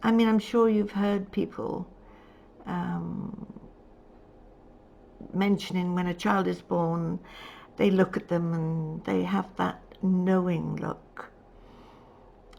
I mean, I'm sure you've heard people um, mentioning when a child is born, they look at them and they have that knowing look.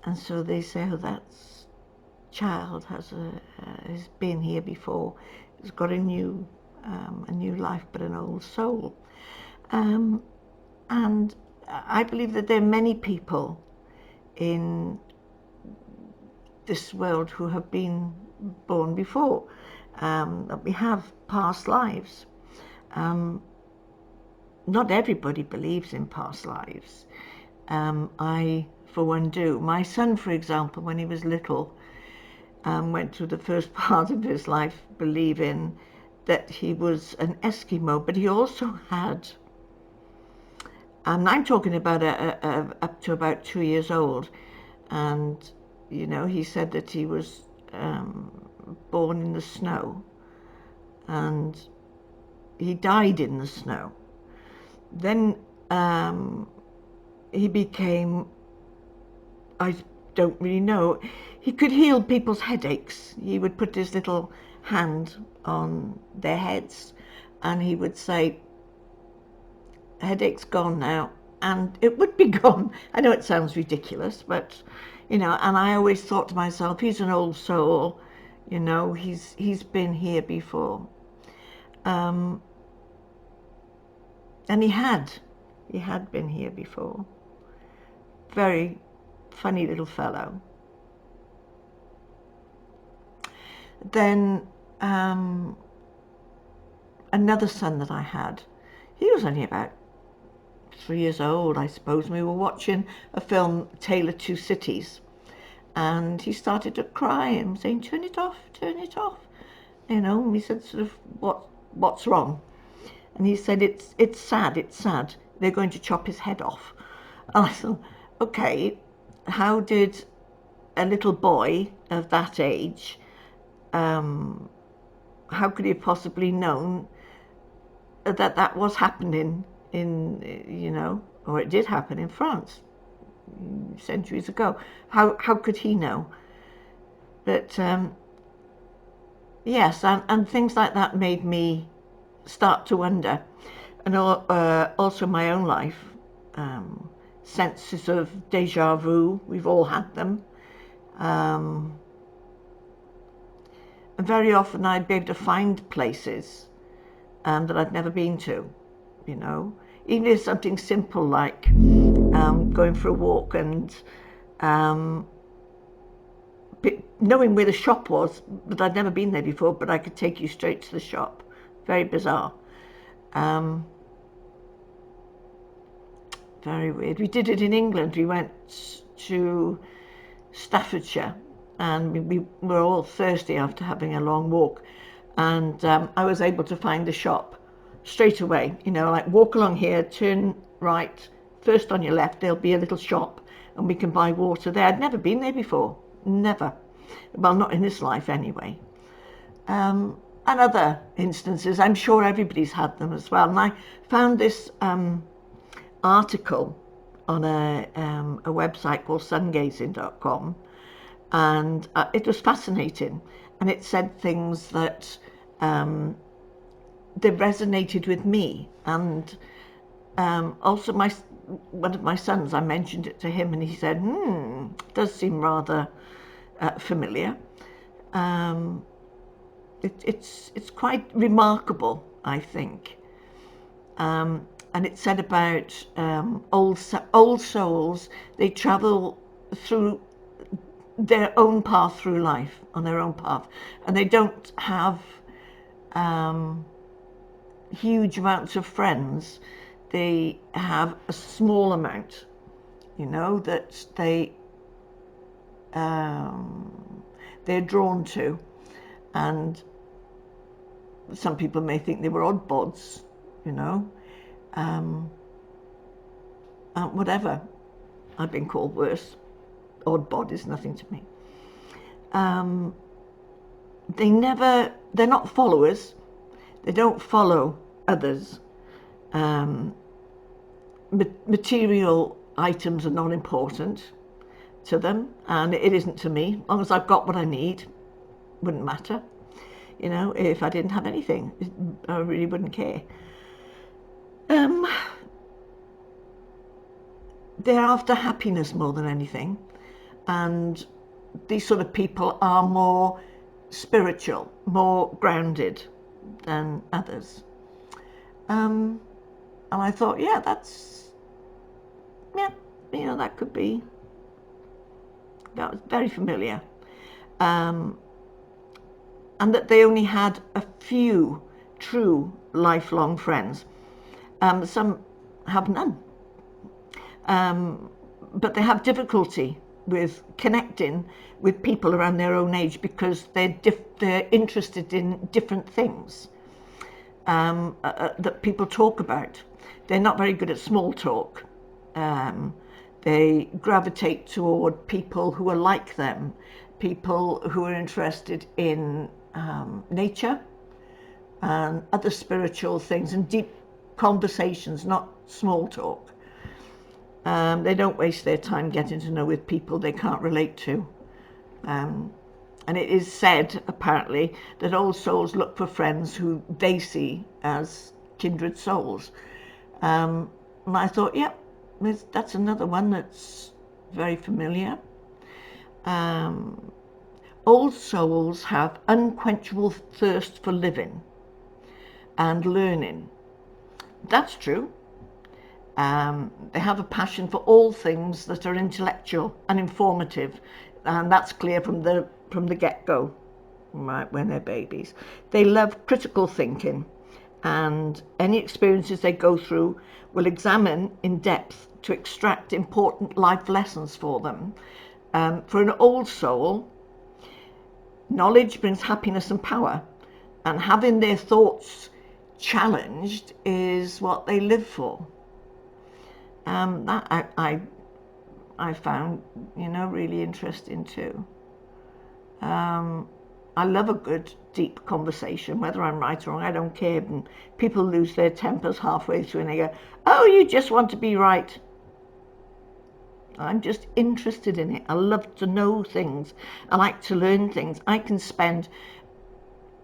And so they say, oh, that child has been here before. It's got a new life, but an old soul. Um, and I believe that there are many people in this world who have been born before, that we have past lives. Not everybody believes in past lives. I, for one, do. My son, for example, when he was little, went through the first part of his life believing that he was an Eskimo, but he also had, I'm talking about up to about 2 years old, and you know, he said that he was born in the snow, and he died in the snow. Then he became, I don't really know, he could heal people's headaches. He would put his little hand on their heads and he would say, headache's gone now, and it would be gone. I know it sounds ridiculous, but you know, and I always thought to myself, he's an old soul, you know, he's been here before. And he had been here before. Very funny little fellow. Then another son that I had, he was only about 3 years old, I suppose. We were watching a film, Tale of Two Cities, and he started to cry and saying, turn it off, turn it off. You know, and we said, sort of, what's wrong? And he said, it's sad, it's sad. They're going to chop his head off. And I thought, okay, how did a little boy of that age, how could he have possibly known that that was happening in, you know, or it did happen in France centuries ago? How could he know? But yes, and things like that made me start to wonder. And also my own life, senses of deja vu, we've all had them. And very often I'd be able to find places that I'd never been to, you know. Even if something simple like going for a walk and knowing where the shop was, but I'd never been there before, but I could take you straight to the shop. Very bizarre. Very weird. We did it in England. We went to Staffordshire and we were all thirsty after having a long walk. And I was able to find a shop straight away, you know, like walk along here, turn right, first on your left, there'll be a little shop and we can buy water there. I'd never been there before, never. Well, not in this life anyway. And other instances, I'm sure everybody's had them as well. And I found this article on a website called sungazing.com, and it was fascinating. And it said things that they resonated with me. And also one of my sons, I mentioned it to him and he said, it does seem rather familiar. It's quite remarkable, I think. And it said about old souls, they travel through their own path through life, on their own path, and they don't have huge amounts of friends. They have a small amount, you know, that they're drawn to. And some people may think they were oddbods, you know, whatever. I've been called worse. Oddbod is nothing to me. They're not followers. They don't follow others. Material items are not important to them, and it isn't to me. As long as I've got what I need, wouldn't matter. You know, if I didn't have anything, I really wouldn't care. They're after happiness more than anything, and these sort of people are more spiritual, more grounded than others. And I thought, yeah, that could be, that was very familiar. And that they only had a few true lifelong friends. Some have none. But they have difficulty with connecting with people around their own age because they're interested in different things that people talk about. They're not very good at small talk. They gravitate toward people who are like them, people who are interested in nature and other spiritual things and deep conversations, not small talk. They don't waste their time getting to know with people they can't relate to. And it is said, apparently, that old souls look for friends who they see as kindred souls. And I thought, yeah, that's another one that's very familiar. Old souls have unquenchable thirst for living and learning. That's true. They have a passion for all things that are intellectual and informative, and that's clear from the get-go, right, when they're babies. They love critical thinking, and any experiences they go through will examine in depth to extract important life lessons for them. For an old soul, knowledge brings happiness and power, and having their thoughts challenged is what they live for. That I found, really interesting too. I love a good, deep conversation, whether I'm right or wrong, I don't care. And people lose their tempers halfway through and they go, oh, you just want to be right. I'm just interested in it. I love to know things. I like to learn things. I can spend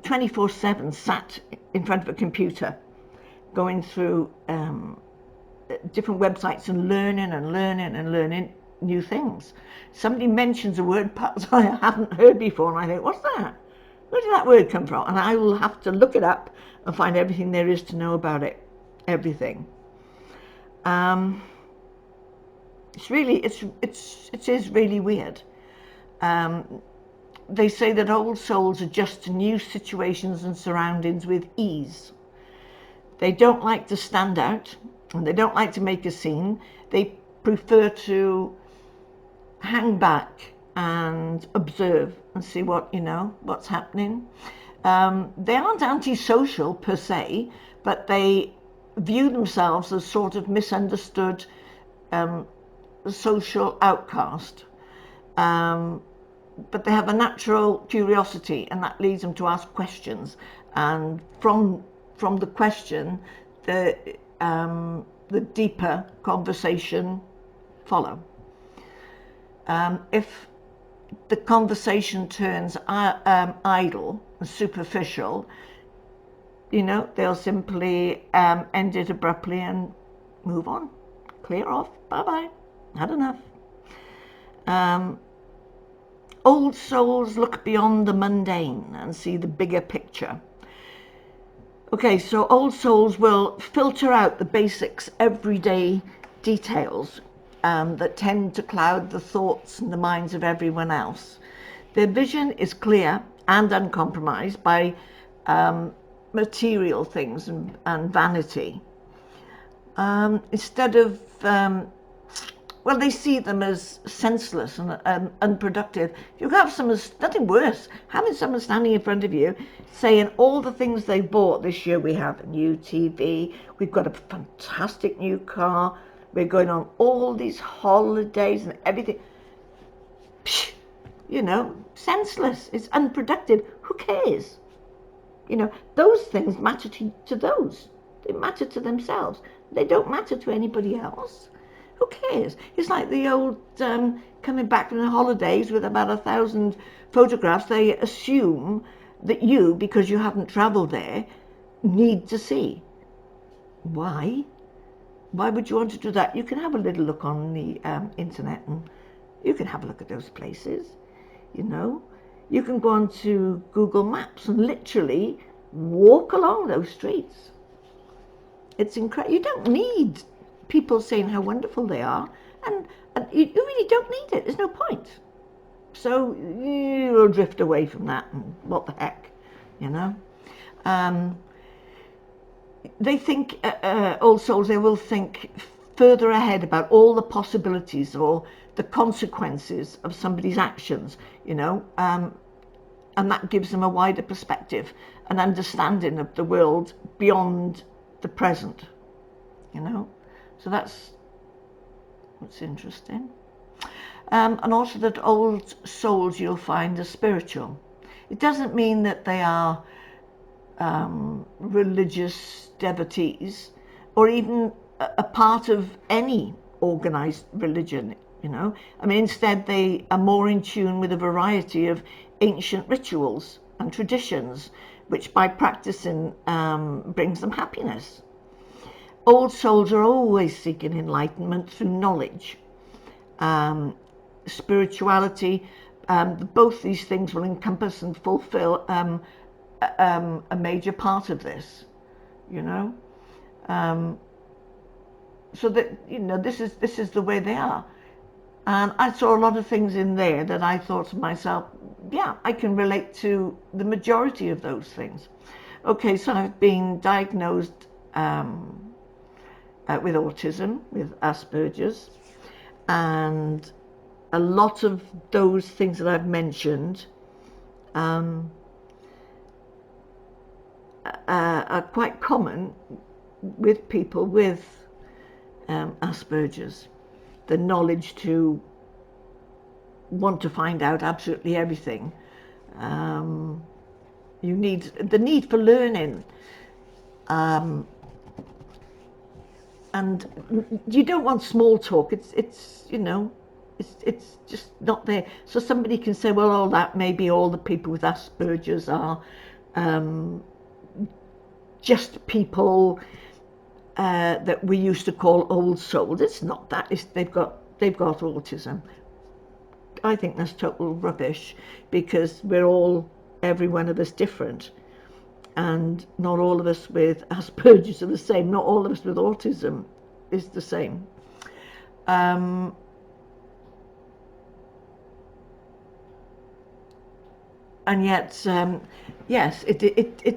24/7 sat in front of a computer going through different websites and learning new things. Somebody mentions a word perhaps I haven't heard before and I think, what's that? Where did that word come from? And I will have to look it up and find everything there is to know about it. Everything. It is really weird. They say that old souls adjust to new situations and surroundings with ease. They don't like to stand out, and they don't like to make a scene. They prefer to hang back and observe and see what's happening. They aren't antisocial per se, but they view themselves as sort of misunderstood social outcast. But they have a natural curiosity, and that leads them to ask questions. And from the question, the deeper conversation follow. If the conversation turns idle and superficial, they'll simply end it abruptly and move on, clear off, bye-bye, had enough. Old souls look beyond the mundane and see the bigger picture. Okay, so old souls will filter out the basics, everyday details that tend to cloud the thoughts and the minds of everyone else. Their vision is clear and uncompromised by material things and vanity. Instead of, they see them as senseless and unproductive. You have nothing worse, having someone standing in front of you saying all the things they bought this year. We have a new TV, we've got a fantastic new car, we're going on all these holidays and everything. Psh, senseless, it's unproductive. Who cares? Those things matter to those. They matter to themselves. They don't matter to anybody else. Who cares? It's like the old coming back from the holidays with about 1,000 photographs. They assume that you, because you haven't travelled there, need to see. Why? Why would you want to do that? You can have a little look on the internet, and you can have a look at those places. You know, you can go on to Google Maps and literally walk along those streets. It's incredible. You don't need people saying how wonderful they are, and you really don't need it. There's no point. So you'll drift away from that, and what the heck, you know. They think, old souls, they will think further ahead about all the possibilities or the consequences of somebody's actions, you know, and that gives them a wider perspective, an understanding of the world beyond the present, you know. So that's interesting. And also that old souls you'll find are spiritual. It doesn't mean that they are religious devotees or even a part of any organized religion, you know. I mean, instead they are more in tune with a variety of ancient rituals and traditions, which by practicing brings them happiness. Old souls are always seeking enlightenment through knowledge, spirituality. Both these things will encompass and fulfill a major part of this, you know. So that, you know, this is the way they are. And I saw a lot of things in there that I thought to myself, yeah, I can relate to the majority of those things. Okay, so I've been diagnosed with autism, with Asperger's, and a lot of those things that I've mentioned are quite common with people with Asperger's. The knowledge to want to find out absolutely everything. You need the need for learning, and you don't want small talk. It's you know, it's just not there. So somebody can say, well, all that maybe all the people with Asperger's are just people that we used to call old souls. It's not that. They've got autism. I think that's total rubbish, because every one of us different, and not all of us with Asperger's are the same. Not all of us with autism is the same. And yet, yes, a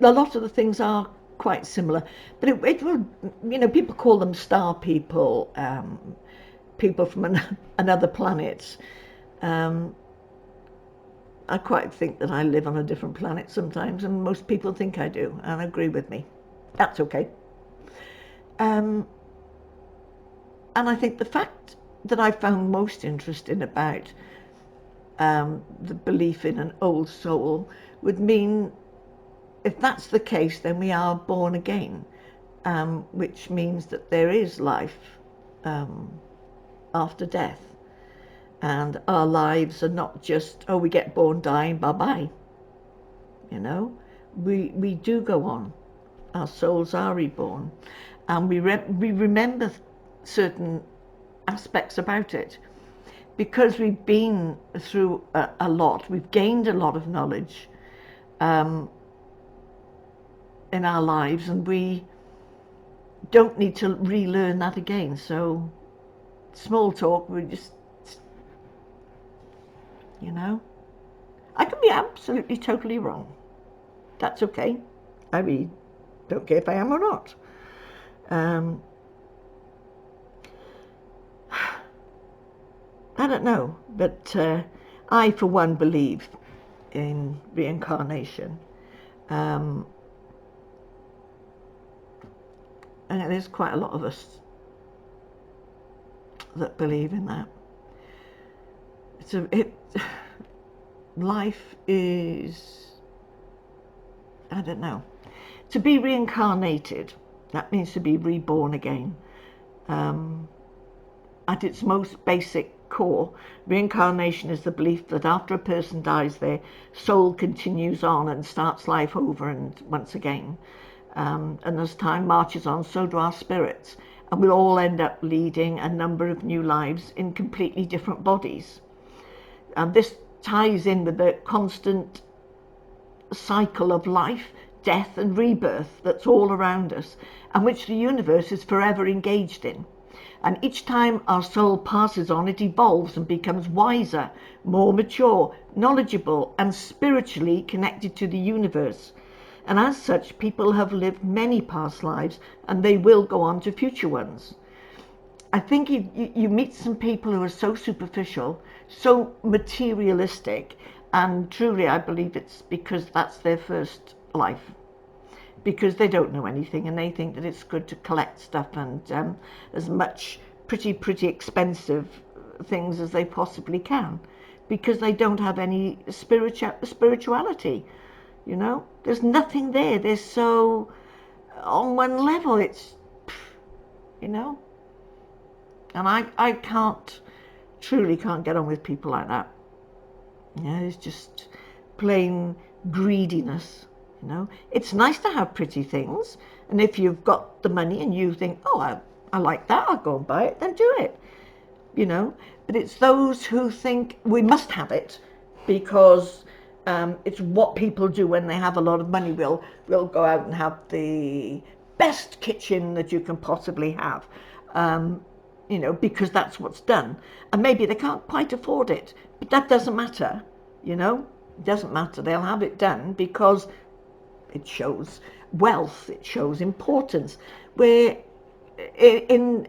lot of the things are quite similar, but it will, you know, people call them star people, people from another planet. I quite think that I live on a different planet sometimes, and most people think I do, and agree with me. That's okay. And I think the fact that I found most interesting about the belief in an old soul would mean, if that's the case, then we are born again, which means that there is life after death. And our lives are not just, oh, we get born, die, bye-bye. You know, we do go on. Our souls are reborn. And we remember certain aspects about it. Because we've been through a lot, we've gained a lot of knowledge in our lives, and we don't need to relearn that again. So small talk, we just, you know, I can be absolutely totally wrong. That's okay. I really don't care if I am or not. I don't know, but I for one believe in reincarnation. And there's quite a lot of us that believe in that. Life is, I don't know. To be reincarnated, that means to be reborn again. at its most basic core, reincarnation is the belief that after a person dies, their soul continues on and starts life over and once again. And as time marches on, so do our spirits. And we'll all end up leading a number of new lives in completely different bodies. And this ties in with the constant cycle of life, death and rebirth that's all around us, and which the universe is forever engaged in. And each time our soul passes on, it evolves and becomes wiser, more mature, knowledgeable, and spiritually connected to the universe. And as such, people have lived many past lives, and they will go on to future ones. I think you meet some people who are so superficial, so materialistic, and truly I believe it's because that's their first life. Because they don't know anything and they think that it's good to collect stuff and as much pretty expensive things as they possibly can, because they don't have any spirituality. You know, there's nothing there. They're so on one level. It's, you know, and I truly can't get on with people like that. Yeah, it's just plain greediness. You know, it's nice to have pretty things, and if you've got the money and you think, oh, I like that, I'll go and buy it, then do it. You know, but it's those who think we must have it because it's what people do when they have a lot of money. We'll go out and have the best kitchen that you can possibly have, you know, because that's what's done. And maybe they can't quite afford it, but that doesn't matter. You know, it doesn't matter. They'll have it done because it shows wealth, it shows importance. Where in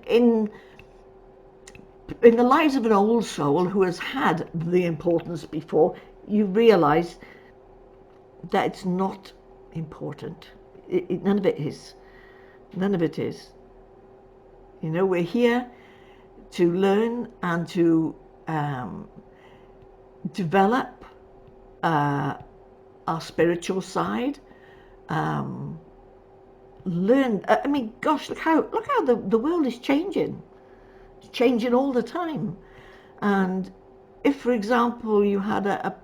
the lives of an old soul who has had the importance before, you realise that it's not important. None of it is. None of it is. You know, we're here to learn and to develop our spiritual side. Learn. I mean, gosh, look how the world is changing. It's changing all the time. And if, for example, you had a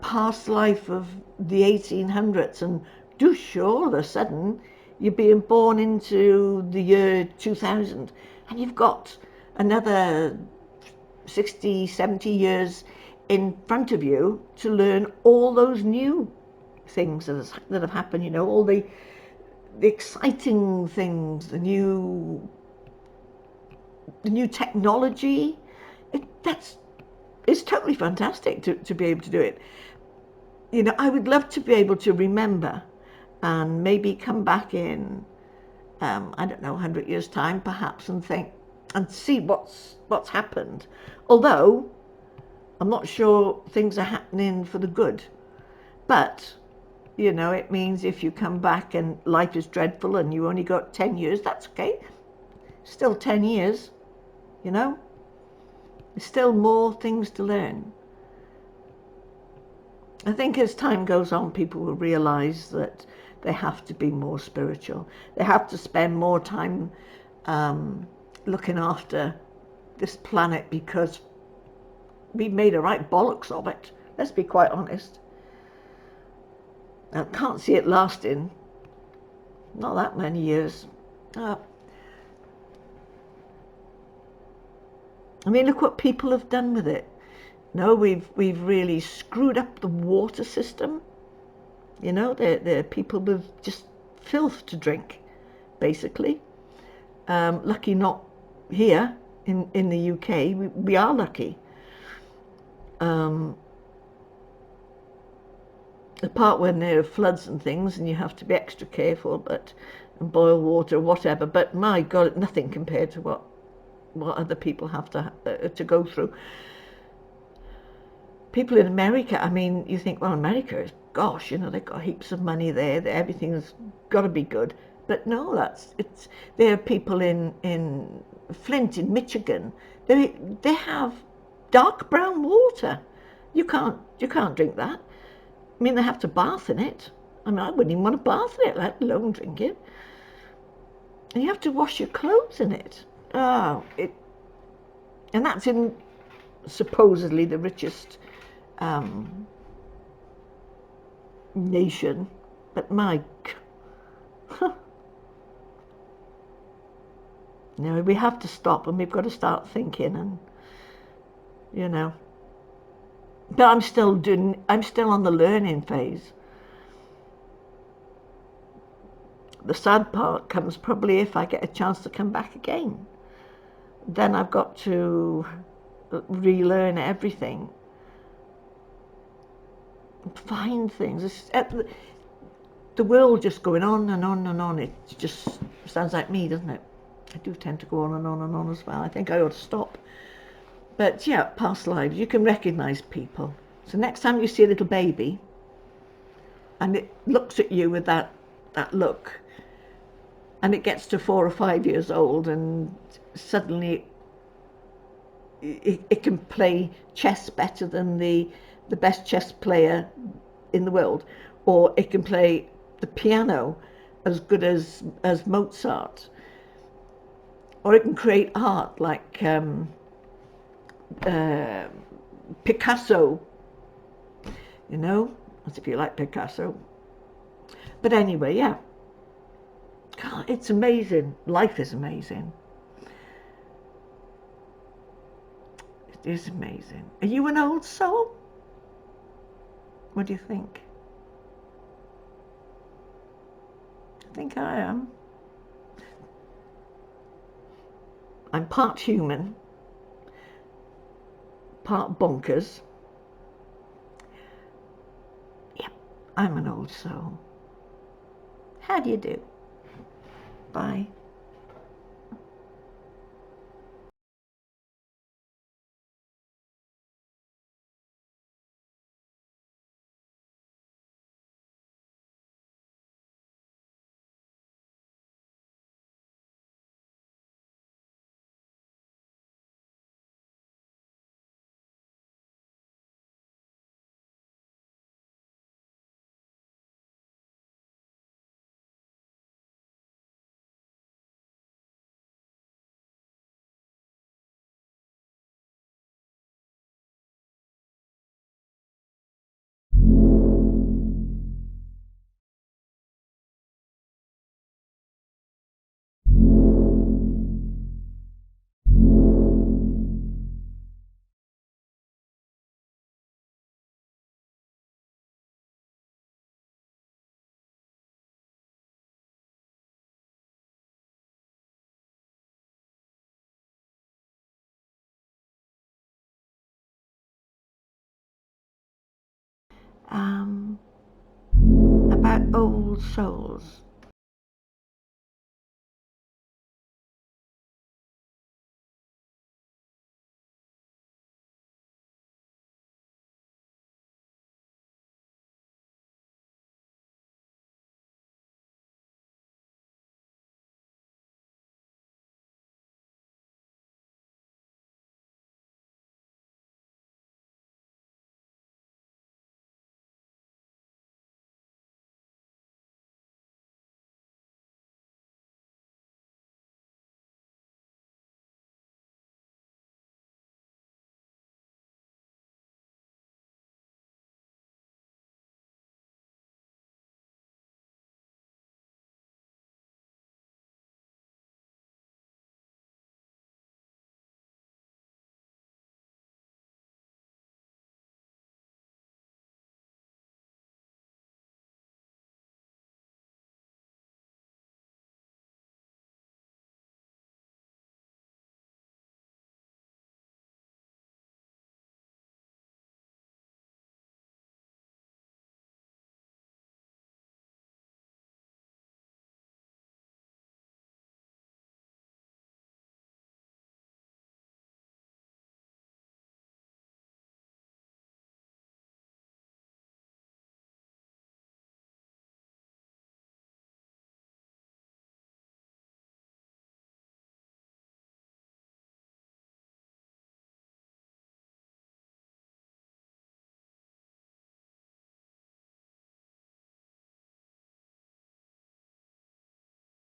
past life of the 1800s, and doosh, all of a sudden you're being born into the year 2000, and you've got another 60, 70 years in front of you to learn all those new things that have happened, you know, all the exciting things, the new technology. It's totally fantastic to be able to do it. You know, I would love to be able to remember and maybe come back in, I don't know, 100 years' time perhaps, and think and see what's happened. Although I'm not sure things are happening for the good. But, you know, it means if you come back and life is dreadful and you only got 10 years, that's okay. Still 10 years, you know. There's still more things to learn. I think as time goes on, people will realise that they have to be more spiritual. They have to spend more time looking after this planet, because we made a right bollocks of it. Let's be quite honest. I can't see it lasting. Not that many years. I mean, look what people have done with it. No, we've really screwed up the water system. You know, they're people with just filth to drink, basically. Lucky not here in the UK. We are lucky. Apart when there are floods and things and you have to be extra careful, and boil water, whatever. But my God, nothing compared to what other people have to go through. People in America, I mean, you think, well, America is, gosh, you know, they've got heaps of money there, everything's got to be good. But no, there are people in Flint, in Michigan, they have dark brown water. You can't drink that. I mean, they have to bath in it. I mean, I wouldn't even want to bath in it, let alone drink it. And you have to wash your clothes in it. Oh, And that's in supposedly the richest nation. But we have to stop, and we've got to start thinking, and but I'm still on the learning phase. The sad part comes probably if I get a chance to come back again. Then I've got to relearn everything, find things. The world just going on and on and on. It just sounds like me, doesn't it? I do tend to go on and on and on as well. I think I ought to stop. But yeah, past lives, you can recognise people. So next time you see a little baby and it looks at you with that look, and it gets to 4 or 5 years old, and suddenly it can play chess better than the best chess player in the world, or it can play the piano as good as Mozart, or it can create art like Picasso, as if you like Picasso. But anyway, yeah, God, it's amazing. Life is amazing. It is amazing. Are you an old soul? What do you think? I think I am. I'm part human, part bonkers. Yep, I'm an old soul. How do you do? Bye. Um, about old souls.